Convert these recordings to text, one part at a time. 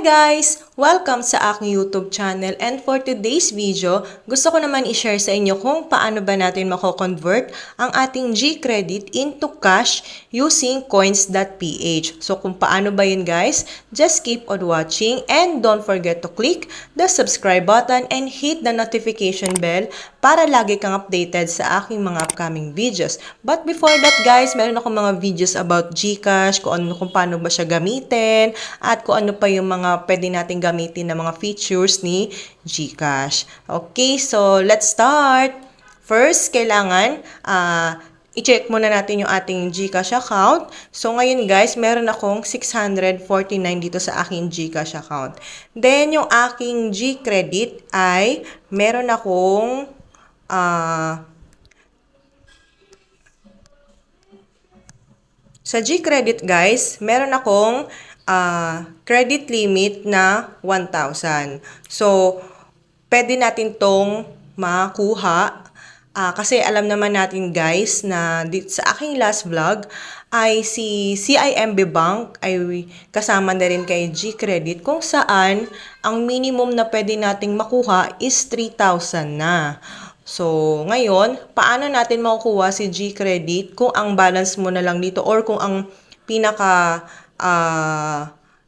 guys! Welcome sa aking YouTube channel, and for today's video, gusto ko naman i-share sa inyo kung paano ba natin mako-convert ang ating G-Credit into cash using coins.ph. So kung paano ba yun guys, just keep on watching and don't forget to click the subscribe button and hit the notification bell para lagi kang updated sa aking mga upcoming videos. But before that guys, meron akong mga videos about GCash, kung paano ba siya gamitin, at kung ano pa yung mga pwede natin gamitin na mga features ni GCash. Okay, so let's start. First, kailangan i-check muna natin yung ating GCash account. So ngayon guys, meron akong 649 dito sa aking GCash account. Then yung aking G-Credit ay meron akong sa G-Credit guys, meron akong credit limit na 1,000. So, pwede natin tong makuha. Kasi alam naman natin guys na sa aking last vlog ay si CIMB Bank ay kasama na rin kay G-Credit kung saan ang minimum na pwede nating makuha is 3,000 na. So, ngayon, paano natin makukuha si G-Credit kung ang balance mo na lang dito or kung ang pinaka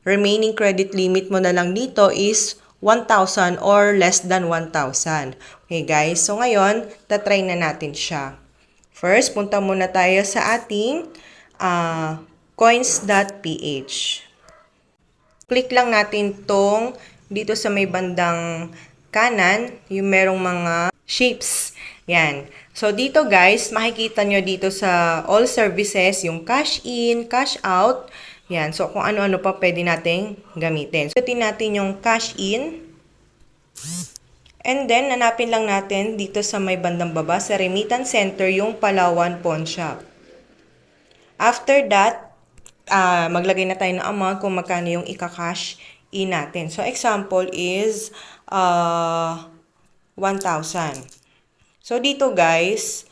remaining credit limit mo na lang dito is 1,000 or less than 1,000. Okay guys, so ngayon, tatry na natin siya. First, punta muna tayo sa ating coins.ph. Click lang natin tong dito sa may bandang kanan, yung merong mga shapes. Yan. So, dito guys, makikita nyo dito sa all services, yung cash in, cash out. Yan. So, kung ano-ano pa pwede nating gamitin. So, tingnan natin yung cash in. And then, hanapin lang natin dito sa may bandang baba, sa Remittance Center, yung Palawan Pawn Shop. After that, maglagay na tayo ng amount kung magkano yung ika-cash in natin. So, example is 1,000. So, dito guys,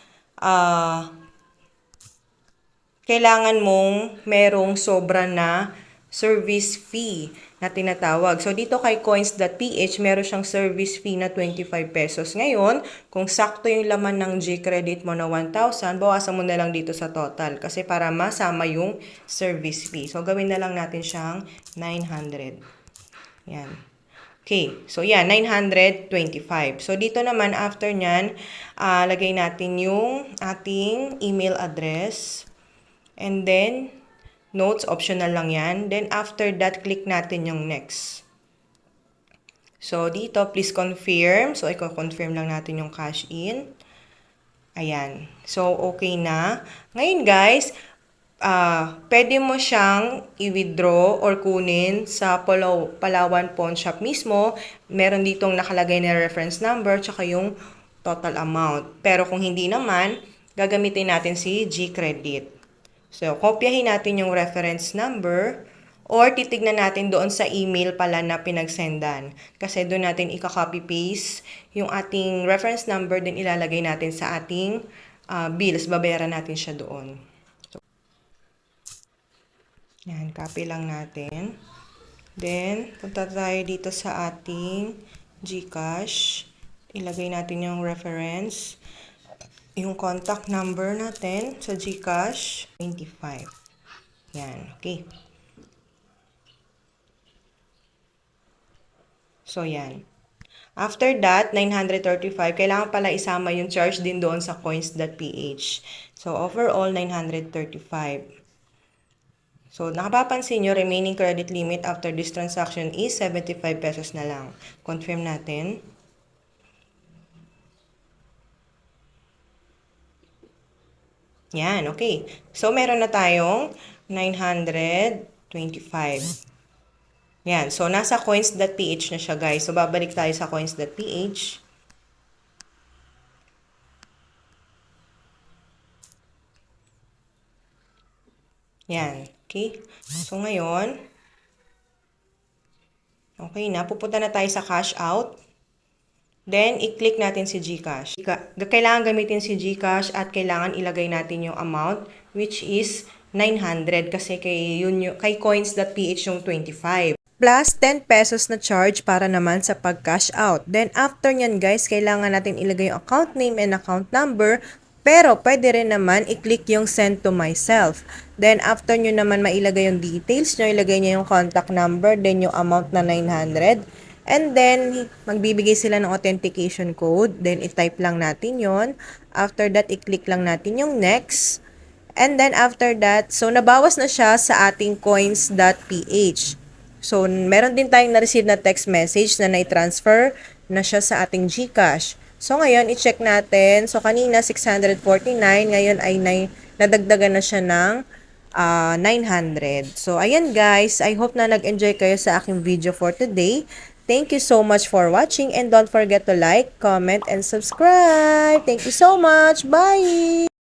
kailangan mong merong sobra na service fee na tinatawag. So, dito kay coins.ph, meron siyang service fee na 25 pesos. Ngayon, kung sakto yung laman ng G-Credit mo na 1,000, bawasan mo na lang dito sa total kasi para masama yung service fee. So, gawin na lang natin siyang 900. Yan. Okay, so yan, 925. So, dito naman, after nyan, lagay natin yung ating email address. And then, notes, optional lang yan. Then, after that, click natin yung next. So, dito, please confirm. So, i-confirm lang natin yung cash in. Ayan. So, okay na. Ngayon, guys, pwede mo siyang i-withdraw or kunin sa Palawan Pawn Shop mismo. Meron ditong nakalagay na reference number tsaka yung total amount. Pero kung hindi naman, gagamitin natin si G-Credit. So, kopyahin natin yung reference number or titignan natin doon sa email pala na pinagsendan. Kasi doon natin ika-copy-paste yung ating reference number, din ilalagay natin sa ating bills. Babayaran natin siya doon. So, yan, copy lang natin. Then, punta tayo dito sa ating GCash. Ilagay natin yung reference. Yung contact number natin sa GCash, 25. Yan, okay. So, yan. After that, 935, kailangan pala isama yung charge din doon sa coins.ph. So, overall, 935. So, nakapapansin nyo, remaining credit limit after this transaction is 75 pesos na lang. Confirm natin. Yan, okay. So, meron na tayong 925. Yan. So, nasa coins.ph na siya, guys. So, babalik tayo sa coins.ph. Yan. Okay. So, ngayon, okay na. Pupunta na tayo sa cash out. Then, i-click natin si GCash. Kailangan gamitin si GCash at kailangan ilagay natin yung amount, which is 900 kasi kay coins.ph yung 25. plus 10 pesos na charge para naman sa pag-cash out. Then after nyan guys, kailangan natin ilagay yung account name and account number, pero pwede rin naman i-click yung send to myself. Then after nyo naman mailagay yung details nyo, ilagay nyo yung contact number, then yung amount na 900. And then, magbibigay sila ng authentication code. Then, i-type lang natin yon. After that, i-click lang natin yung next. And then, after that, so, nabawas na siya sa ating coins.ph. So, meron din tayong na-receive na text message na na-transfer na siya sa ating GCash. So, ngayon, i-check natin. So, kanina, 649. Ngayon ay nadagdagan na siya ng 900. So, ayan guys. I hope na nag-enjoy kayo sa aking video for today. Thank you so much for watching and don't forget to like, comment, and subscribe. Thank you so much. Bye!